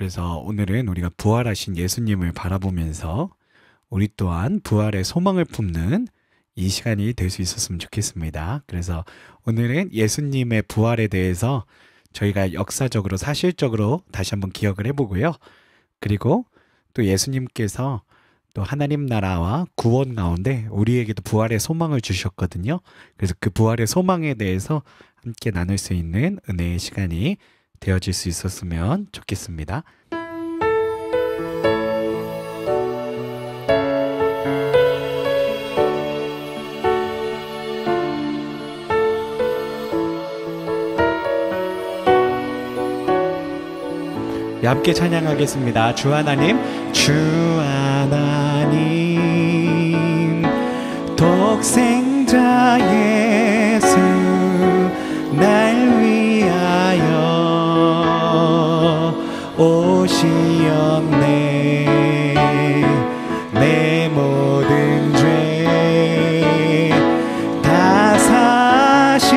그래서 오늘은 우리가 부활하신 예수님을 바라보면서 우리 또한 부활의 소망을 품는 이 시간이 될 수 있었으면 좋겠습니다. 그래서 오늘은 예수님의 부활에 대해서 저희가 역사적으로 사실적으로 다시 한번 기억을 해보고요. 그리고 또 예수님께서 또 하나님 나라와 구원 가운데 우리에게도 부활의 소망을 주셨거든요. 그래서 그 부활의 소망에 대해서 함께 나눌 수 있는 은혜의 시간이 되어질 수 있었으면 좋겠습니다. 함께 찬양하겠습니다. 주 하나님, 주 하나님, 독생자 예수 날 위하여 오시었네. 내 모든 죄 다 사시고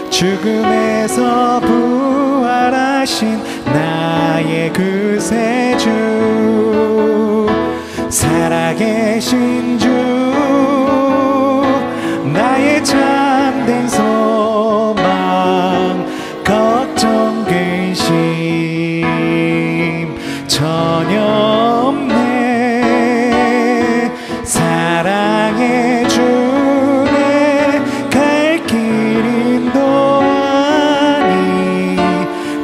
죽음에서 부활하신 나의 구세주, 살아계신 주, 나의 참된 소망, 걱정 근심 전혀 없네. 사랑해 주네. 갈 길 인도하니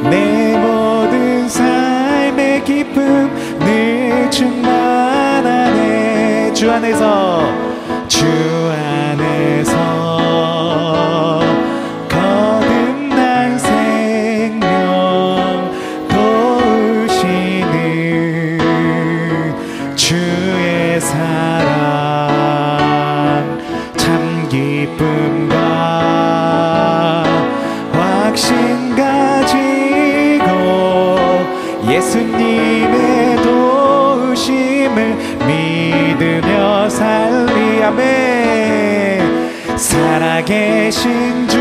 내 모든 삶의 기쁨 늘 충만하네. 주 안에서, 주 안에서 거듭난 생명 도우시는 주의 사랑, 참 기쁨과 확신 가지고 예수님의 도우심을 믿으며 살리. 아멘. 살아계신 주,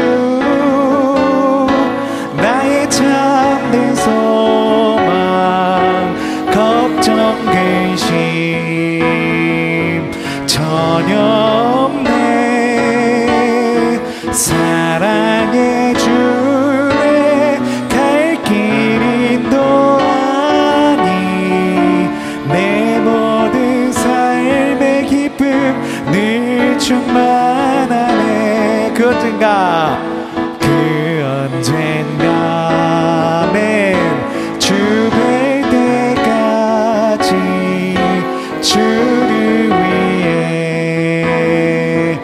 나의 참된 소망, 걱정 근심 전혀 없네. 사랑해 주네. 갈 길 인도하니 내 모든 삶의 기쁨 늘 충만하네. 그 언젠가, 그 언젠가, 아멘. 주 뵐 때까지 주를 위해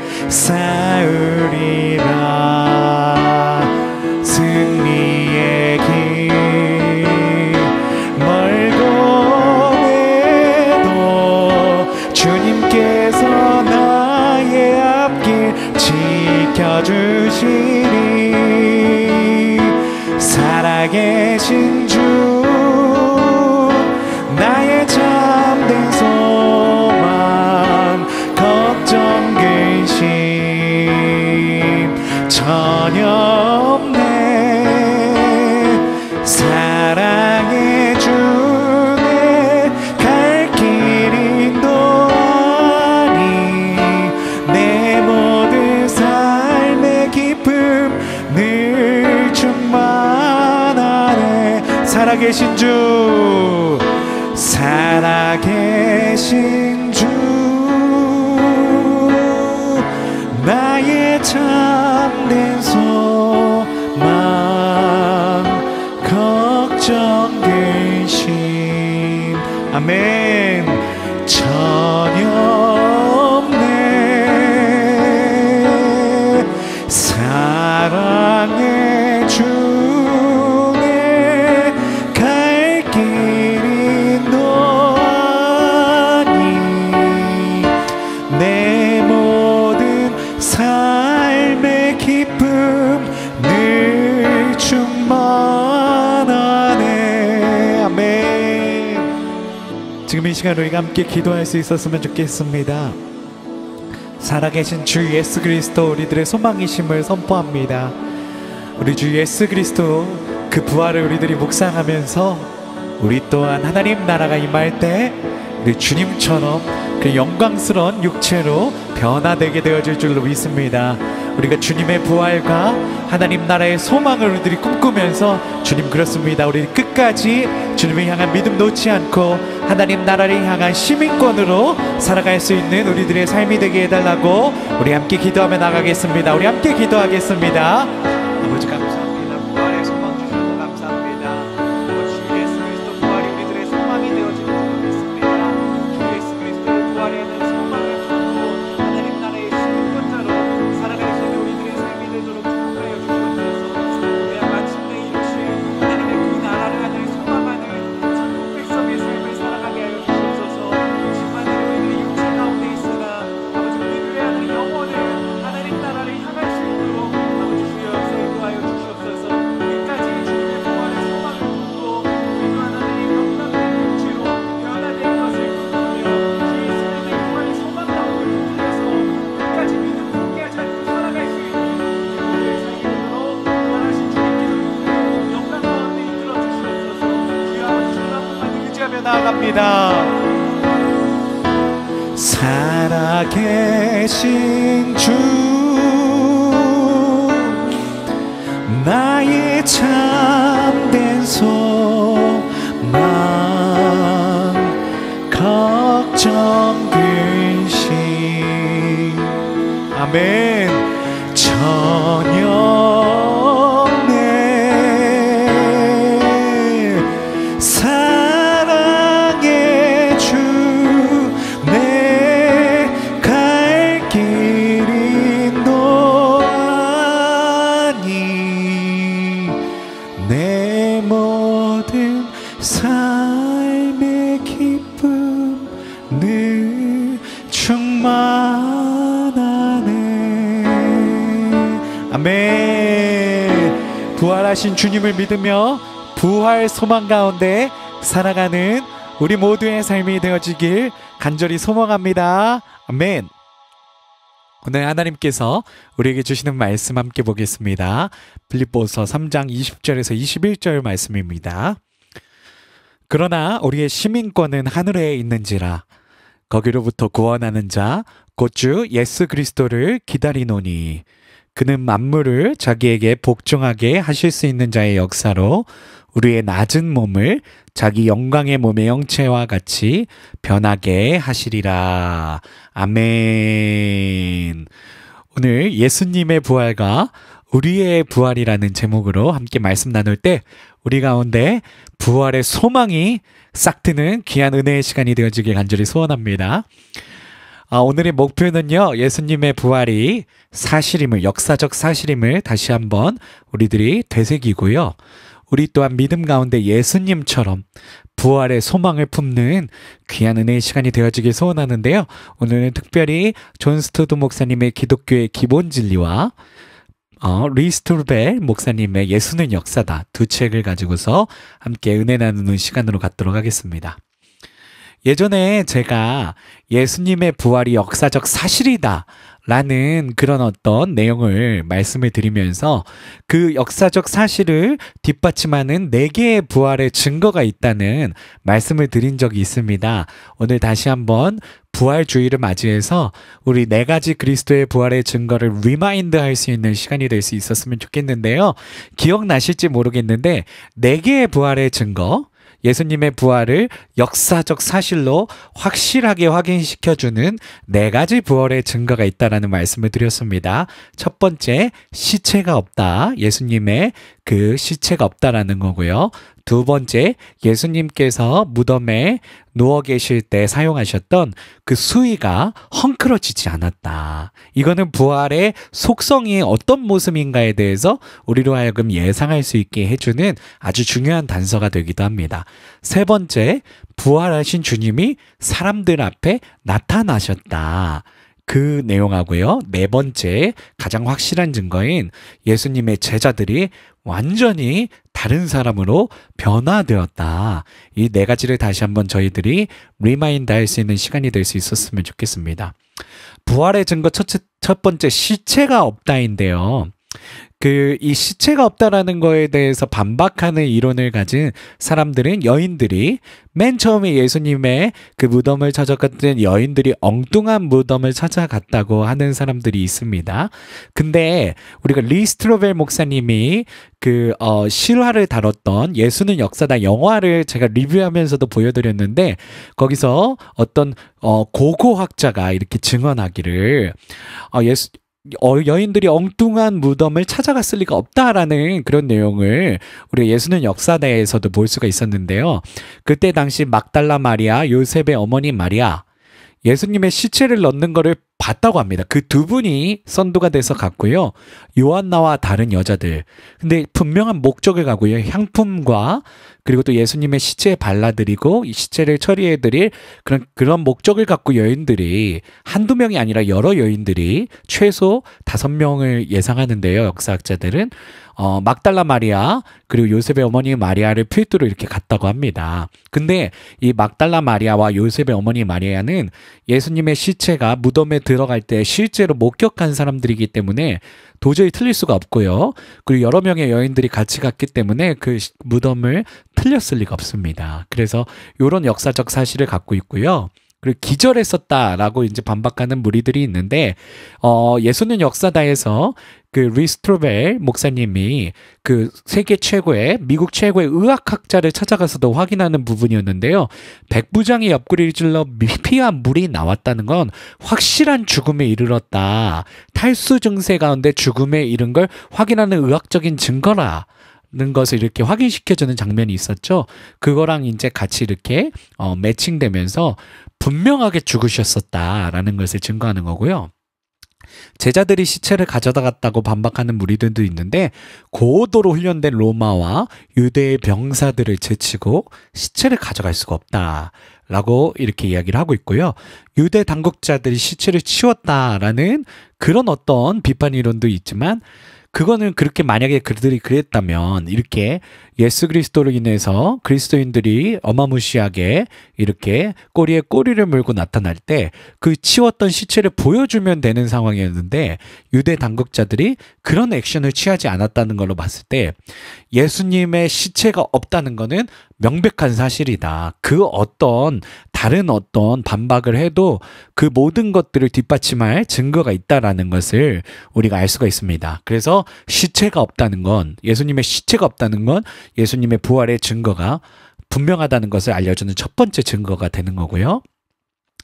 싸우리라. 승리의 길 멀고 해도 주님께서 나의 앞길 지켜주시니. 살아계신 주, 나의 참된 소망, 걱정 근심 전혀 없네. 사랑해 주네. 갈 길 인도하니 내 모든 삶의 기쁨 늘 충만하네. 살아계신 주, 살아계신 주, 나의 참된 소망, 걱정 근심, 아멘, 전혀 없네. 사랑해 주네. 갈 길 인도하니 내 모든 삶의 기쁨 늘 충만하네. 아멘. 지금 이 시간 우리가 함께 기도할 수 있었으면 좋겠습니다. 살아계신 주 예수 그리스도 우리들의 소망이심을 선포합니다. 우리 주 예수 그리스도 그 부활을 우리들이 묵상하면서 우리 또한 하나님 나라가 임할 때 우리 주님처럼 그 영광스러운 육체로 변화되게 되어질 줄로 믿습니다. 우리가 주님의 부활과 하나님 나라의 소망을 우리들이 꿈꾸면서 주님 그렇습니다. 우리 끝까지 주님을 향한 믿음 놓지 않고 하나님 나라를 향한 시민권으로 살아갈 수 있는 우리들의 삶이 되게 해달라고 우리 함께 기도하며 나가겠습니다. 우리 함께 기도하겠습니다. 아버지 감사합니다. 부활의 소망 주셔서 감사합니다. 아버지 주 예수 그리스도 부활이 우리들의 소망이 되어지는 줄 믿습니다. 주 예수 그리스도의 부활에 대한 소망을 품고 하나님 나라의 시민권자로 살아갈 수 있는 우리들의 삶이 되도록 축복하여 주시옵소서. 우리가 마침내 이루신 하나님의 그 나라를 하늘 소망하는 천국 백성의 삶을 살아가게 하여 주시옵소서. 지금만 우리들의 육체 가운데 있으나 아버지 우리들의 하나님 영혼을 하나님 나라를 향할 수 있도록 아버지 주여 인도하여 주시옵소서. 끝까지 주님의 부활의 소망을 품고 우리도 하나님 영광된 육체로 변화될 것을 꿈꾸며 주 예수님의 부활의 소망 가운데 품으면서 끝까지 믿음 포기하지 않고 살아갈 수 있는 우리의 삶이 되도록 부활하신 주님께서 영광 가운데 이끌어 주시옵소서. 주여 아버지 주님 한 분만 의지하며 나아갑니다. 살아계신 주 나의 참된 소망 걱정 근심 아멘 전혀 내 사랑의 주 내 갈 길 인도하니 내 모든 삶의 기쁨 늘 충만하네. 아멘. 부활하신 주님을 믿으며 부활 소망 가운데 살아가는 우리 모두의 삶이 되어지길 간절히 소망합니다. 아멘. 오늘 하나님께서 우리에게 주시는 말씀 함께 보겠습니다. 빌립보서 3장 20절에서 21절 말씀입니다. 그러나 우리의 시민권은 하늘에 있는지라 거기로부터 구원하는 자 곧 주 예수 그리스도를 기다리노니 그는 만물을 자기에게 복종하게 하실 수 있는 자의 역사로 우리의 낮은 몸을 자기 영광의 몸의 형체와 같이 변하게 하시리라. 아멘. 오늘 예수님의 부활과 우리의 부활이라는 제목으로 함께 말씀 나눌 때 우리 가운데 부활의 소망이 싹 트는 귀한 은혜의 시간이 되어지길 간절히 소원합니다. 오늘의 목표는요, 예수님의 부활이 사실임을, 역사적 사실임을 다시 한번 우리들이 되새기고요. 우리 또한 믿음 가운데 예수님처럼 부활의 소망을 품는 귀한 은혜의 시간이 되어지길 소원하는데요. 오늘은 특별히 존 스투드 목사님의 기독교의 기본 진리와 리스토르벨 목사님의 예수는 역사다 두 책을 가지고서 함께 은혜 나누는 시간으로 갖도록 하겠습니다. 예전에 제가 예수님의 부활이 역사적 사실이다 라는 그런 어떤 내용을 말씀을 드리면서 그 역사적 사실을 뒷받침하는 4개의 부활의 증거가 있다는 말씀을 드린 적이 있습니다. 오늘 다시 한번 부활주의를 맞이해서 우리 4가지 그리스도의 부활의 증거를 리마인드 할 수 있는 시간이 될 수 있었으면 좋겠는데요. 기억나실지 모르겠는데 4개의 부활의 증거, 예수님의 부활을 역사적 사실로 확실하게 확인시켜주는 4가지 부활의 증거가 있다라는 말씀을 드렸습니다. 첫 번째, 시체가 없다. 예수님의 그 시체가 없다라는 거고요. 두 번째, 예수님께서 무덤에 누워 계실 때 사용하셨던 그 수의가 헝클어지지 않았다. 이거는 부활의 속성이 어떤 모습인가에 대해서 우리로 하여금 예상할 수 있게 해주는 아주 중요한 단서가 되기도 합니다. 세 번째, 부활하신 주님이 사람들 앞에 나타나셨다. 그 내용하고요. 네 번째, 가장 확실한 증거인 예수님의 제자들이 완전히 다른 사람으로 변화되었다. 이 4가지를 다시 한번 저희들이 리마인드 할 수 있는 시간이 될 수 있었으면 좋겠습니다. 부활의 증거 첫 번째, 시체가 없다인데요. 이 시체가 없다라는 거에 대해서 반박하는 이론을 가진 사람들은 여인들이 맨 처음에 예수님의 그 무덤을 찾아갔던 여인들이 엉뚱한 무덤을 찾아갔다고 하는 사람들이 있습니다. 근데 우리가 리스트로벨 목사님이 실화를 다뤘던 예수는 역사다 영화를 제가 리뷰하면서도 보여드렸는데 거기서 어떤 고고학자가 이렇게 증언하기를 여인들이 엉뚱한 무덤을 찾아갔을 리가 없다라는 그런 내용을 우리가 예수는 역사다에서도 볼 수가 있었는데요. 그때 당시 막달라 마리아, 요셉의 어머니 마리아, 예수님의 시체를 넣는 거를 봤다고 합니다. 그 두 분이 선두가 돼서 갔고요. 요한나와 다른 여자들. 근데 분명한 목적을 가고요. 향품과 그리고 또 예수님의 시체에 발라드리고 이 시체를 처리해드릴 그런 목적을 갖고 여인들이 한두 명이 아니라 여러 여인들이 최소 5명을 예상하는데요. 역사학자들은 막달라 마리아 그리고 요셉의 어머니 마리아를 필두로 이렇게 갔다고 합니다. 근데 이 막달라 마리아와 요셉의 어머니 마리아는 예수님의 시체가 무덤에 들어갈 때 실제로 목격한 사람들이기 때문에 도저히 틀릴 수가 없고요. 그리고 여러 명의 여인들이 같이 갔기 때문에 그 무덤을 틀렸을 리가 없습니다. 그래서 이런 역사적 사실을 갖고 있고요. 그리고 기절했었다라고 이제 반박하는 무리들이 있는데 예수는 역사다에서 그 리스트로벨 목사님이 그 세계 최고의 미국 최고의 의학학자를 찾아가서도 확인하는 부분이었는데요. 백부장이 옆구리를 찔러 피와 물이 나왔다는 건 확실한 죽음에 이르렀다. 탈수 증세 가운데 죽음에 이른 걸 확인하는 의학적인 증거라. 는 것을 이렇게 확인시켜주는 장면이 있었죠. 그거랑 이제 같이 이렇게 매칭되면서 분명하게 죽으셨었다라는 것을 증거하는 거고요. 제자들이 시체를 가져다 갔다고 반박하는 무리들도 있는데 고도로 훈련된 로마와 유대의 병사들을 제치고 시체를 가져갈 수가 없다라고 이렇게 이야기를 하고 있고요. 유대 당국자들이 시체를 치웠다라는 그런 어떤 비판 이론도 있지만 그거는 그렇게 만약에 그들이 그랬다면 이렇게 예수 그리스도로 인해서 그리스도인들이 어마무시하게 이렇게 꼬리에 꼬리를 물고 나타날 때 그 치웠던 시체를 보여주면 되는 상황이었는데 유대 당국자들이 그런 액션을 취하지 않았다는 걸로 봤을 때 예수님의 시체가 없다는 거는 명백한 사실이다. 그 다른 어떤 반박을 해도 그 모든 것들을 뒷받침할 증거가 있다라는 것을 우리가 알 수가 있습니다. 그래서 시체가 없다는 건 예수님의 시체가 없다는 건 예수님의 부활의 증거가 분명하다는 것을 알려주는 첫 번째 증거가 되는 거고요.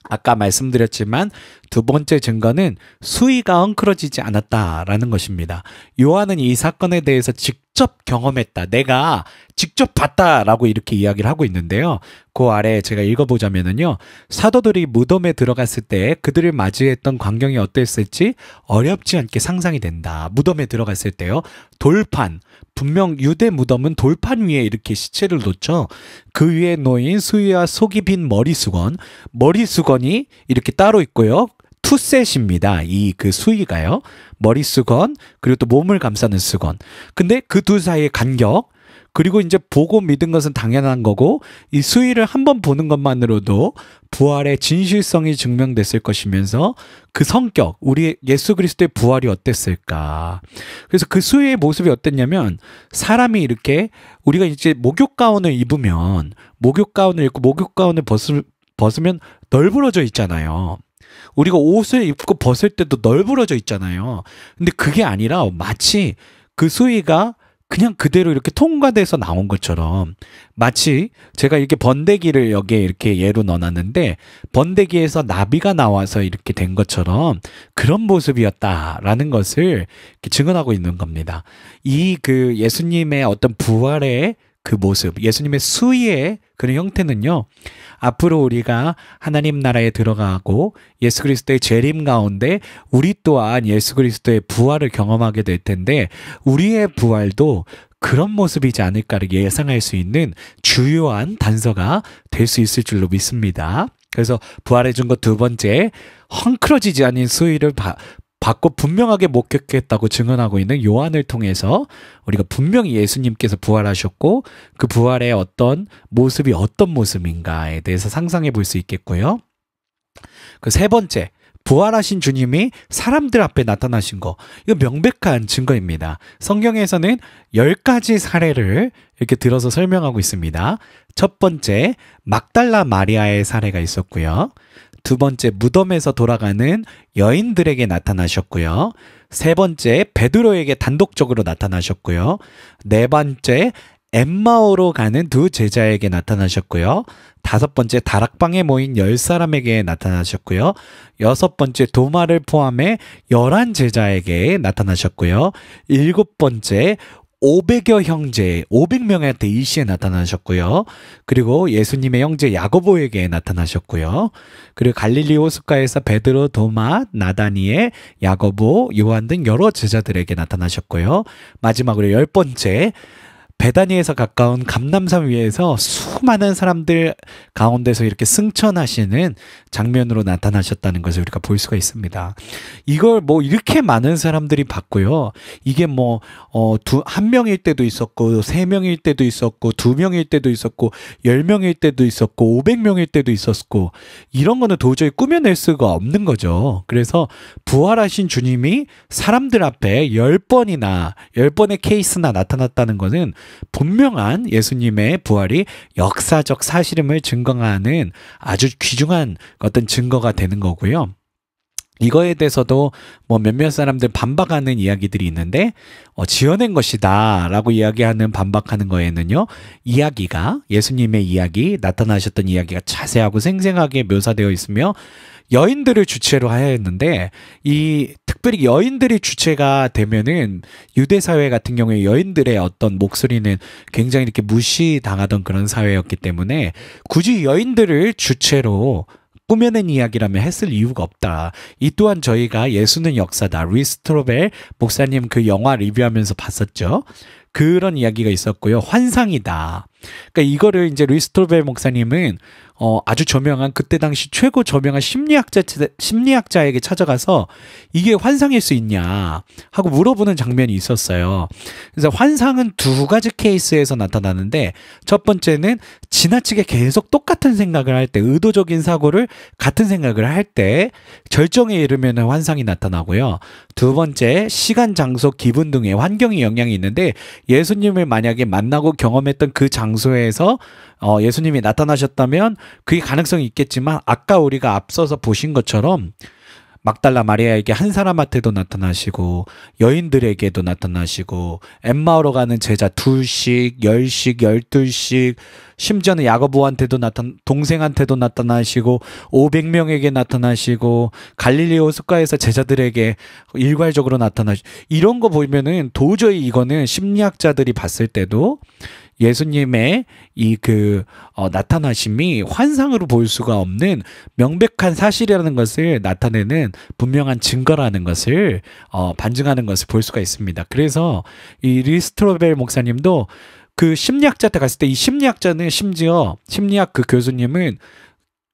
아까 말씀드렸지만 두 번째 증거는 수위가 엉클어지지 않았다라는 것입니다. 요한은 이 사건에 대해서 직접 경험했다. 내가 직접 봤다라고 이렇게 이야기를 하고 있는데요. 그 아래 제가 읽어보자면요. 사도들이 무덤에 들어갔을 때 그들을 맞이했던 광경이 어땠을지 어렵지 않게 상상이 된다. 무덤에 들어갔을 때요. 돌판, 분명 유대 무덤은 돌판 위에 이렇게 시체를 놓죠. 그 위에 놓인 수위와 속이 빈 머리수건이 이렇게 따로 있고요. 투셋입니다. 그 수위가요. 머리수건 그리고 또 몸을 감싸는 수건. 근데 그 두 사이의 간격 그리고 이제 보고 믿은 것은 당연한 거고 이 수위를 한번 보는 것만으로도 부활의 진실성이 증명됐을 것이면서 그 성격, 우리 예수 그리스도의 부활이 어땠을까. 그래서 그 수위의 모습이 어땠냐면 사람이 이렇게 우리가 이제 목욕 가운을 입으면 목욕 가운을 입고 목욕 가운을 벗으면 널브러져 있잖아요. 우리가 옷을 입고 벗을 때도 널브러져 있잖아요. 근데 그게 아니라 마치 그 수위가 그냥 그대로 이렇게 통과돼서 나온 것처럼 마치 제가 이렇게 번데기를 여기에 이렇게 예로 넣어놨는데 번데기에서 나비가 나와서 이렇게 된 것처럼 그런 모습이었다라는 것을 이렇게 증언하고 있는 겁니다. 그 예수님의 어떤 부활의 그 모습, 예수님의 수위의 그런 형태는요. 앞으로 우리가 하나님 나라에 들어가고 예수 그리스도의 재림 가운데 우리 또한 예수 그리스도의 부활을 경험하게 될 텐데 우리의 부활도 그런 모습이지 않을까를 예상할 수 있는 주요한 단서가 될 수 있을 줄로 믿습니다. 그래서 부활의 증거 두 번째, 헝클어지지 않은 수위를 받고 분명하게 목격했다고 증언하고 있는 요한을 통해서 우리가 분명히 예수님께서 부활하셨고 그 부활의 어떤 모습이 어떤 모습인가에 대해서 상상해 볼 수 있겠고요. 그 세 번째, 부활하신 주님이 사람들 앞에 나타나신 거. 이거 명백한 증거입니다. 성경에서는 10가지 사례를 이렇게 들어서 설명하고 있습니다. 첫 번째, 막달라 마리아의 사례가 있었고요. 두 번째, 무덤에서 돌아가는 여인들에게 나타나셨고요. 세 번째, 베드로에게 단독적으로 나타나셨고요. 네 번째, 엠마오로 가는 두 제자에게 나타나셨고요. 다섯 번째, 다락방에 모인 10사람에게 나타나셨고요. 여섯 번째, 도마를 포함해 11제자에게 나타나셨고요. 일곱 번째, 500여 형제, 500명한테 일시에 나타나셨고요. 그리고 예수님의 형제 야고보에게 나타나셨고요. 그리고 갈릴리 호숫가에서 베드로, 도마, 나다니엘, 야고보, 요한 등 여러 제자들에게 나타나셨고요. 마지막으로 10번째, 베다니에서 가까운 감람산 위에서 수많은 사람들 가운데서 이렇게 승천하시는 장면으로 나타나셨다는 것을 우리가 볼 수가 있습니다. 이걸 뭐 이렇게 많은 사람들이 봤고요. 이게 뭐 한 명일 때도 있었고 3명일 때도 있었고 2명일 때도 있었고 10명일 때도 있었고 500명일 때도 있었고 이런 거는 도저히 꾸며낼 수가 없는 거죠. 그래서 부활하신 주님이 사람들 앞에 10번의 케이스나 나타났다는 것은 분명한 예수님의 부활이 역사적 사실임을 증거하는 아주 귀중한 어떤 증거가 되는 거고요. 이거에 대해서도 뭐 몇몇 사람들 반박하는 이야기들이 있는데 지어낸 것이다 라고 이야기하는 반박하는 거에는요, 이야기가 예수님의 이야기, 나타나셨던 이야기가 자세하고 생생하게 묘사되어 있으며 여인들을 주체로 하였는데 이 특별히 여인들이 주체가 되면은 유대 사회 같은 경우에 여인들의 어떤 목소리는 굉장히 이렇게 무시당하던 그런 사회였기 때문에 굳이 여인들을 주체로 꾸며낸 이야기라면 했을 이유가 없다. 이 또한 저희가 예수는 역사다, 루이스 스트로벨 목사님 그 영화 리뷰하면서 봤었죠. 그런 이야기가 있었고요. 환상이다. 그러니까 이거를 이제 루이스 스트로벨 목사님은 아주 저명한, 그때 당시 최고 저명한 심리학자에게 찾아가서 이게 환상일 수 있냐 하고 물어보는 장면이 있었어요. 그래서 환상은 두 가지 케이스에서 나타나는데, 첫 번째는 지나치게 계속 똑같은 생각을 할 때, 의도적인 사고를 같은 생각을 할 때 절정에 이르면 환상이 나타나고요. 두 번째, 시간, 장소, 기분 등의 환경의 영향이 있는데, 예수님을 만약에 만나고 경험했던 그 장소에서 예수님이 나타나셨다면 그게 가능성이 있겠지만, 아까 우리가 앞서서 보신 것처럼 막달라 마리아에게 한 사람한테도 나타나시고 여인들에게도 나타나시고 엠마오로 가는 제자 2씩, 10씩, 12씩, 심지어는 야고보한테도 동생한테도 나타나시고 500명에게 나타나시고 갈릴리 호숫가에서 제자들에게 일괄적으로 나타나시고, 이런 거 보면은 도저히 이거는 심리학자들이 봤을 때도 예수님의 나타나심이 환상으로 볼 수가 없는 명백한 사실이라는 것을 나타내는 분명한 증거라는 것을 반증하는 것을 볼 수가 있습니다. 그래서 이 리스트로벨 목사님도 그 심리학자한테 갔을 때, 이 심리학자는 심지어 심리학 그 교수님은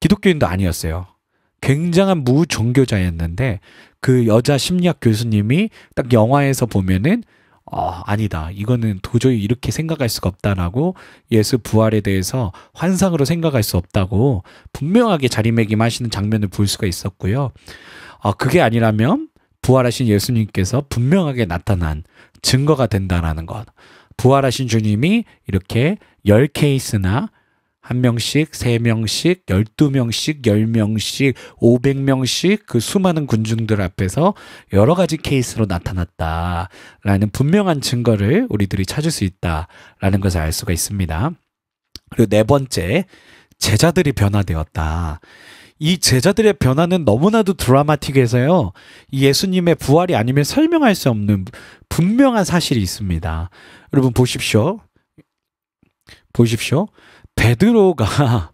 기독교인도 아니었어요. 굉장한 무종교자였는데 그 여자 심리학 교수님이 딱 영화에서 보면은 아니다, 이거는 도저히 이렇게 생각할 수가 없다라고, 예수 부활에 대해서 환상으로 생각할 수 없다고 분명하게 자리매김하시는 장면을 볼 수가 있었고요. 그게 아니라면 부활하신 예수님께서 분명하게 나타난 증거가 된다라는 것, 부활하신 주님이 이렇게 10케이스나 1명씩, 3명씩, 12명씩, 10명씩, 500명씩 그 수많은 군중들 앞에서 여러 가지 케이스로 나타났다라는 분명한 증거를 우리들이 찾을 수 있다라는 것을 알 수가 있습니다. 그리고 네 번째, 제자들이 변화되었다. 이 제자들의 변화는 너무나도 드라마틱해서요, 예수님의 부활이 아니면 설명할 수 없는 분명한 사실이 있습니다. 여러분 보십시오. 베드로가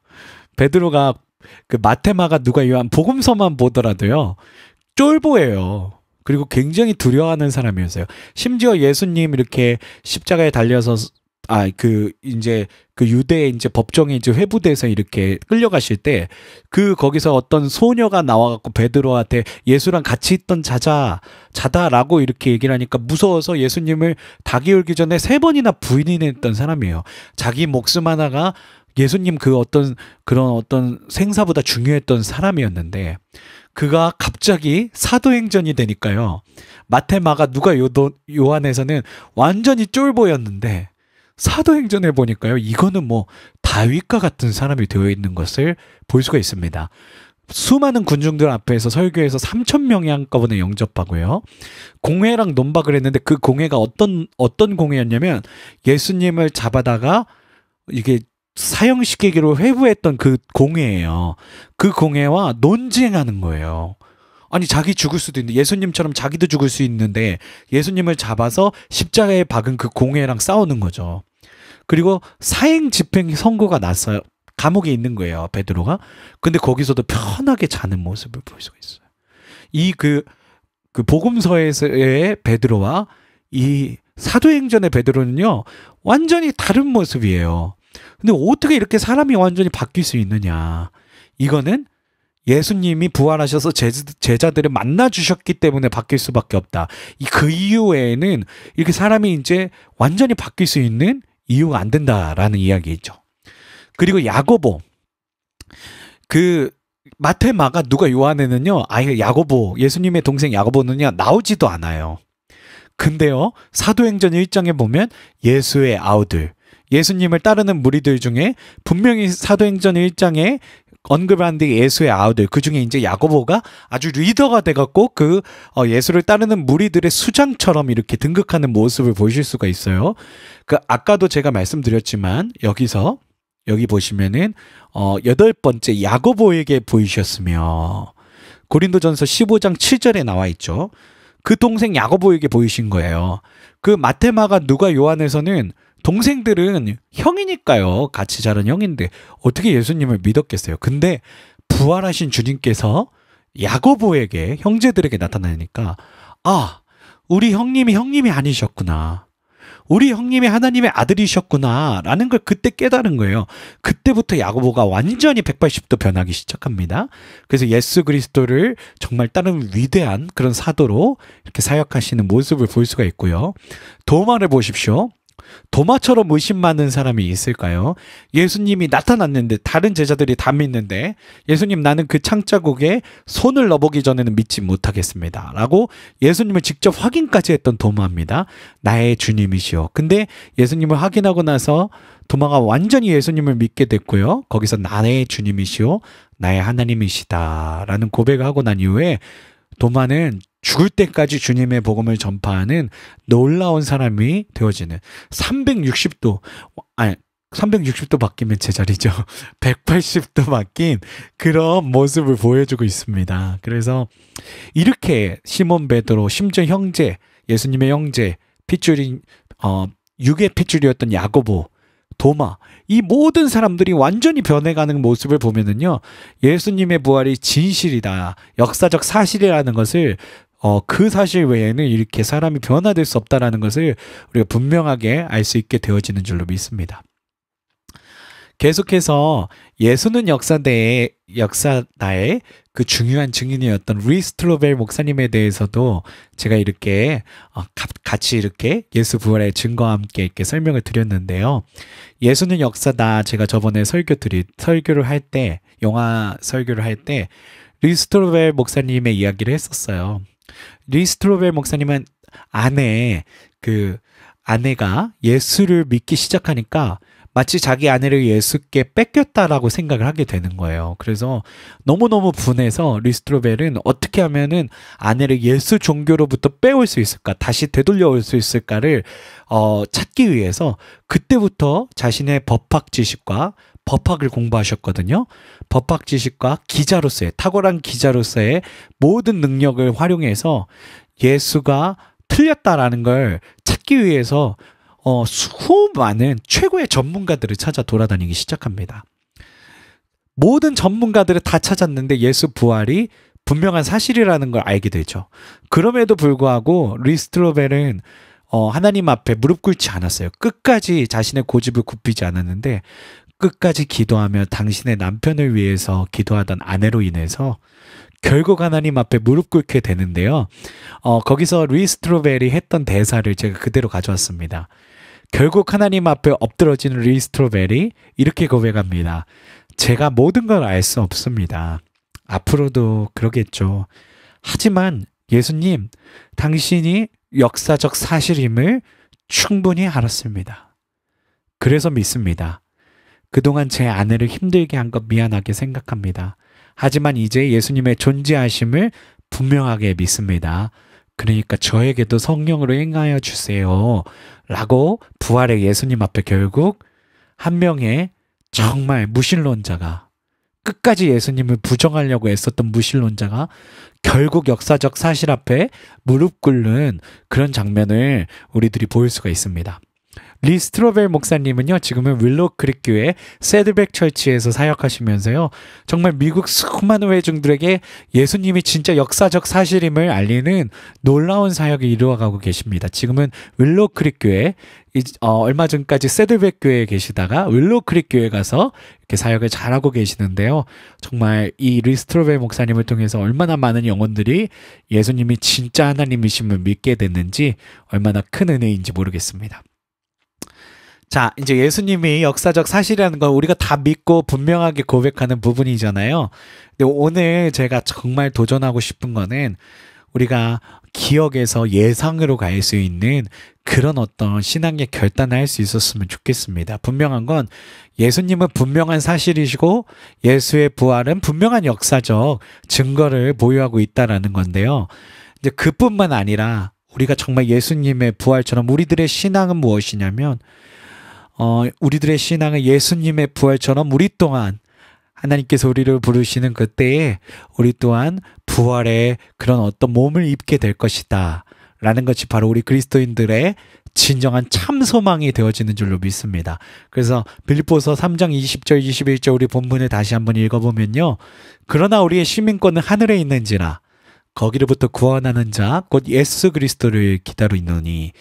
그 마태, 마가, 누가, 요한 복음서만 보더라도요 쫄보예요. 그리고 굉장히 두려워하는 사람이었어요. 심지어 예수님 이렇게 십자가에 달려서 이제 그 유대의 이제 법정에 이제 회부돼서 이렇게 끌려가실 때 거기서 어떤 소녀가 나와갖고 베드로한테 예수랑 같이 있던 자다라고 이렇게 얘기를 하니까 무서워서 예수님을 닭이 울기 전에 3번이나 부인했던 사람이에요. 자기 목숨 하나가 예수님 그런 어떤 생사보다 중요했던 사람이었는데 그가 갑자기 사도행전이 되니까요. 마태, 마가, 누가, 요한에서는 완전히 쫄보였는데 사도행전에 보니까요. 이거는 뭐 다윗과 같은 사람이 되어 있는 것을 볼 수가 있습니다. 수많은 군중들 앞에서 설교해서 3,000명이 한꺼번에 영접하고요. 공회랑 논박을 했는데 그 공회가 어떤 공회였냐면 예수님을 잡아다가 이게 사형시키기로 회부했던 그 공회예요. 그 공회와 논쟁하는 거예요. 아니 자기 죽을 수도 있는데 예수님처럼 자기도 죽을 수 있는데 예수님을 잡아서 십자가에 박은 그 공회랑 싸우는 거죠. 그리고 사형 집행 선고가 났어요. 감옥에 있는 거예요, 베드로가. 근데 거기서도 편하게 자는 모습을 볼 수가 있어요. 그 복음서에서의 베드로와 이 사도행전의 베드로는요, 완전히 다른 모습이에요. 근데 어떻게 이렇게 사람이 완전히 바뀔 수 있느냐. 이거는 예수님이 부활하셔서 제자들을 만나주셨기 때문에 바뀔 수밖에 없다. 그 이후에는 이렇게 사람이 이제 완전히 바뀔 수 있는 이유가 안 된다라는 이야기죠. 그리고 야고보. 마태, 마가, 누가, 요한에는요, 아예 야고보, 예수님의 동생 야고보는요, 나오지도 않아요. 근데요, 사도행전 1장에 보면 예수의 아우들, 예수님을 따르는 무리들 중에 분명히 사도행전 1장에 언급한 데 예수의 아우들, 그 중에 이제 야고보가 아주 리더가 돼갖고 예수를 따르는 무리들의 수장처럼 이렇게 등극하는 모습을 보실 수가 있어요. 아까도 제가 말씀드렸지만 여기 보시면은 8번째 야고보에게 보이셨으며 고린도전서 15장 7절에 나와 있죠. 그 동생 야고보에게 보이신 거예요. 마태, 마가, 누가, 요한에서는 동생들은 형이니까요. 같이 자란 형인데 어떻게 예수님을 믿었겠어요. 근데 부활하신 주님께서 야고보에게, 형제들에게 나타나니까 우리 형님이 아니셨구나. 우리 형님이 하나님의 아들이셨구나 라는 걸 그때 깨달은 거예요. 그때부터 야고보가 완전히 180도 변하기 시작합니다. 그래서 예수 그리스도를 정말 다른 위대한 그런 사도로 이렇게 사역하시는 모습을 볼 수가 있고요. 도마를 보십시오. 도마처럼 의심 많은 사람이 있을까요? 예수님이 나타났는데 다른 제자들이 다 믿는데 예수님, 나는 그 창자국에 손을 넣어보기 전에는 믿지 못하겠습니다 라고 예수님을 직접 확인까지 했던 도마입니다. 나의 주님이시오. 근데 예수님을 확인하고 나서 도마가 완전히 예수님을 믿게 됐고요. 거기서 나의 주님이시오, 나의 하나님이시다 라는 고백을 하고 난 이후에 도마는 죽을 때까지 주님의 복음을 전파하는 놀라운 사람이 되어지는 360도 바뀌면 제자리죠. 180도 바뀐 그런 모습을 보여주고 있습니다. 그래서 이렇게 시몬 베드로, 심지어 형제, 예수님의 형제, 육의 핏줄이었던 야고보, 도마, 이 모든 사람들이 완전히 변해가는 모습을 보면은요, 예수님의 부활이 진실이다, 역사적 사실이라는 것을 그 사실 외에는 이렇게 사람이 변화될 수 없다라는 것을 우리가 분명하게 알 수 있게 되어지는 줄로 믿습니다. 계속해서 예수는 역사나의 그 중요한 증인이었던 리스트로벨 목사님에 대해서도 제가 이렇게 같이 이렇게 예수 부활의 증거와 함께 이렇게 설명을 드렸는데요. 예수는 역사다, 제가 저번에 설교를 할 때, 영화 설교를 할 때 리스트로벨 목사님의 이야기를 했었어요. 리스트로벨 목사님은 아내가 예수를 믿기 시작하니까 마치 자기 아내를 예수께 뺏겼다라고 생각을 하게 되는 거예요. 그래서 너무너무 분해서 리스트로벨은 어떻게 하면은 아내를 예수 종교로부터 빼올 수 있을까, 다시 되돌려올 수 있을까를 찾기 위해서 그때부터 자신의 법학 지식과 법학을 공부하셨거든요. 법학 지식과 탁월한 기자로서의 모든 능력을 활용해서 예수가 틀렸다라는 걸 찾기 위해서 수많은 최고의 전문가들을 찾아 돌아다니기 시작합니다. 모든 전문가들을 다 찾았는데 예수 부활이 분명한 사실이라는 걸 알게 되죠. 그럼에도 불구하고 리스트로벨은 하나님 앞에 무릎 꿇지 않았어요. 끝까지 자신의 고집을 굽히지 않았는데 끝까지 기도하며 당신의 남편을 위해서 기도하던 아내로 인해서 결국 하나님 앞에 무릎 꿇게 되는데요. 거기서 리스트로벨이 했던 대사를 제가 그대로 가져왔습니다. 결국 하나님 앞에 엎드러지는 리 스트로베리 이렇게 고백합니다. 제가 모든 걸 알 수 없습니다. 앞으로도 그러겠죠. 하지만 예수님, 당신이 역사적 사실임을 충분히 알았습니다. 그래서 믿습니다. 그동안 제 아내를 힘들게 한 것 미안하게 생각합니다. 하지만 이제 예수님의 존재하심을 분명하게 믿습니다. 그러니까 저에게도 성령으로 행하여 주세요. 라고 부활의 예수님 앞에 결국 한 명의 정말 무신론자가, 끝까지 예수님을 부정하려고 애썼던 무신론자가 결국 역사적 사실 앞에 무릎 꿇는 그런 장면을 우리들이 볼 수가 있습니다. 리 스트로벨 목사님은요, 지금은 윌로우 크릭 교회 새드백 철치에서 사역하시면서요, 정말 미국 수많은 회중들에게 예수님이 진짜 역사적 사실임을 알리는 놀라운 사역을 이루어가고 계십니다. 지금은 윌로우 크릭 교회, 얼마 전까지 새드백 교회에 계시다가 윌로우 크릭 교회에 가서 이렇게 사역을 잘하고 계시는데요. 정말 이 리 스트로벨 목사님을 통해서 얼마나 많은 영혼들이 예수님이 진짜 하나님이심을 믿게 됐는지 얼마나 큰 은혜인지 모르겠습니다. 자, 이제 예수님이 역사적 사실이라는 걸 우리가 다 믿고 분명하게 고백하는 부분이잖아요. 근데 오늘 제가 정말 도전하고 싶은 거는 우리가 기억에서 예상으로 갈 수 있는 그런 어떤 신앙의 결단을 할 수 있었으면 좋겠습니다. 분명한 건 예수님은 분명한 사실이시고 예수의 부활은 분명한 역사적 증거를 보유하고 있다라는 건데요. 이제 그뿐만 아니라 우리가 정말 예수님의 부활처럼 우리들의 신앙은 무엇이냐면 우리들의 신앙은 예수님의 부활처럼 우리 또한 하나님께서 우리를 부르시는 그때에 우리 또한 부활의 그런 어떤 몸을 입게 될 것이다 라는 것이 바로 우리 그리스도인들의 진정한 참 소망이 되어지는 줄로 믿습니다. 그래서 빌립보서 3장 20절 21절 우리 본문을 다시 한번 읽어보면요, 그러나 우리의 시민권은 하늘에 있는지라 거기로부터 구원하는 자 곧 예수 그리스도를 기다리노니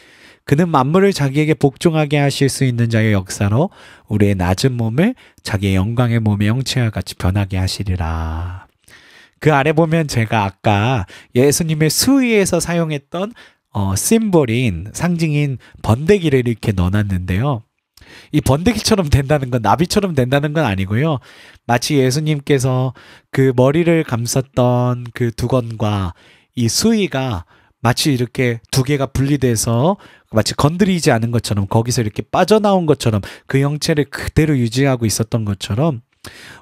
그는 만물을 자기에게 복종하게 하실 수 있는 자의 역사로 우리의 낮은 몸을 자기의 영광의 몸의 형체와 같이 변하게 하시리라. 그 아래 보면 제가 아까 예수님의 수위에서 사용했던 심볼인, 상징인 번데기를 이렇게 넣어놨는데요. 이 번데기처럼 된다는 건, 나비처럼 된다는 건 아니고요. 마치 예수님께서 그 머리를 감쌌던 그 두건과 이 수위가 마치 이렇게 두 개가 분리돼서 마치 건드리지 않은 것처럼, 거기서 이렇게 빠져나온 것처럼 그 형체를 그대로 유지하고 있었던 것처럼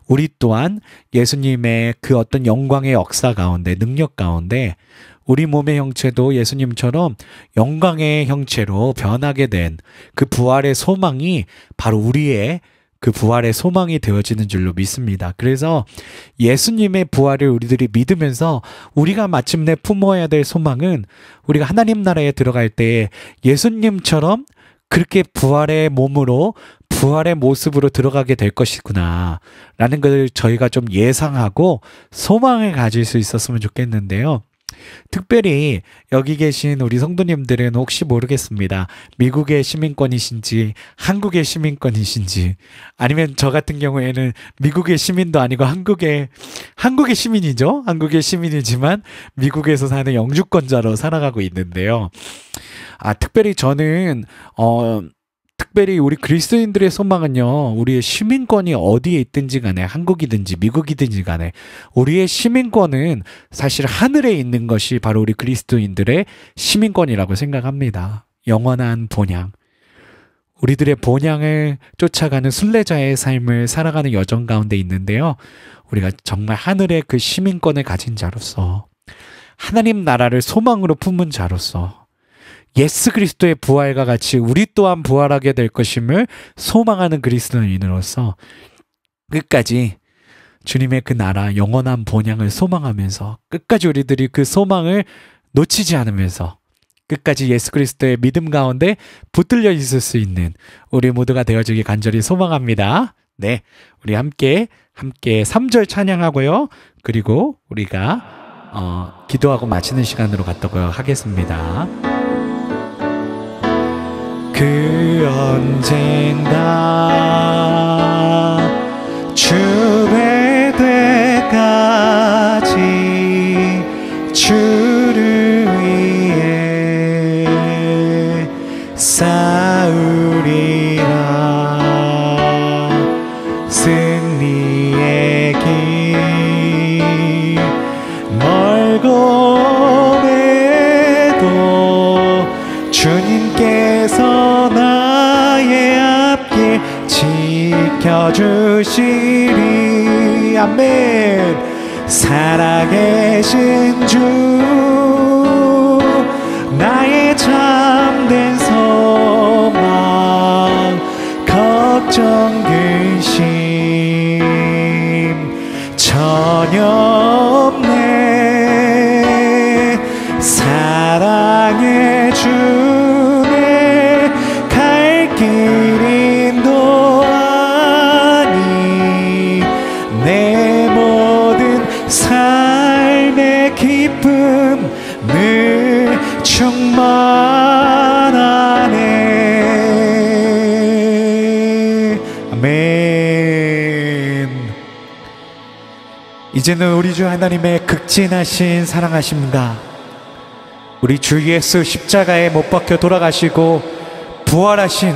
우리 또한 예수님의 그 어떤 영광의 역사 가운데, 능력 가운데 우리 몸의 형체도 예수님처럼 영광의 형체로 변하게 된 그 부활의 소망이 바로 우리의 그 부활의 소망이 되어지는 줄로 믿습니다. 그래서 예수님의 부활을 우리들이 믿으면서 우리가 마침내 품어야 될 소망은 우리가 하나님 나라에 들어갈 때 예수님처럼 그렇게 부활의 몸으로, 부활의 모습으로 들어가게 될 것이구나 라는 걸 저희가 좀 예상하고 소망을 가질 수 있었으면 좋겠는데요. 특별히 여기 계신 우리 성도님들은 혹시 모르겠습니다. 미국의 시민권이신지 한국의 시민권이신지, 아니면 저 같은 경우에는 미국의 시민도 아니고 한국의 시민이죠. 한국의 시민이지만 미국에서 사는 영주권자로 살아가고 있는데요. 특별히 저는 특별히 우리 그리스도인들의 소망은요, 우리의 시민권이 어디에 있든지 간에, 한국이든지 미국이든지 간에 우리의 시민권은 사실 하늘에 있는 것이 바로 우리 그리스도인들의 시민권이라고 생각합니다. 영원한 본향, 우리들의 본향을 쫓아가는 순례자의 삶을 살아가는 여정 가운데 있는데요, 우리가 정말 하늘의 그 시민권을 가진 자로서, 하나님 나라를 소망으로 품은 자로서, 예수 그리스도의 부활과 같이 우리 또한 부활하게 될 것임을 소망하는 그리스도인으로서 끝까지 주님의 그 나라 영원한 본향을 소망하면서, 끝까지 우리들이 그 소망을 놓치지 않으면서 끝까지 예수 그리스도의 믿음 가운데 붙들려 있을 수 있는 우리 모두가 되어주길 간절히 소망합니다. 네, 우리 함께 3절 찬양하고요, 그리고 우리가 기도하고 마치는 시간으로 갖도록 하겠습니다. 그 언젠가 주의 때까지 주를 위해 싸우리 골고매도 주님께서 나의 앞길 지켜주시리. 아멘. 살아계신 주 나의 참된 소망 걱정 근심 전혀 없네. 사랑의 주네 갈 길 인도하니 내 모든 삶의 기쁨 늘 충만하네. 아멘. 이제는 우리 주 하나님의 극진하신 사랑하심과 우리 주 예수 십자가에 못 박혀 돌아가시고 부활하신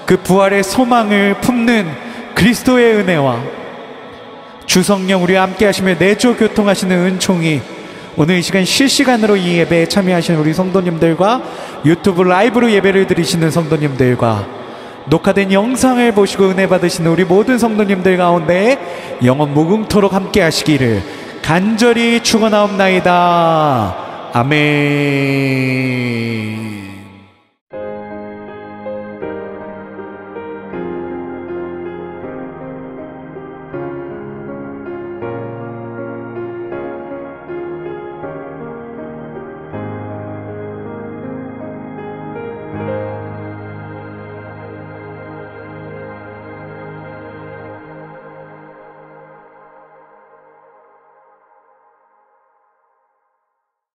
그 부활의 소망을 품는 그리스도의 은혜와 주 성령 우리와 함께 하시며 내조 교통하시는 은총이 오늘 이 시간 실시간으로 이 예배에 참여하시는 우리 성도님들과 유튜브 라이브로 예배를 드리시는 성도님들과 녹화된 영상을 보시고 은혜 받으시는 우리 모든 성도님들 가운데 영원 무궁토록 함께 하시기를 간절히 축원하옵나이다. 아멘.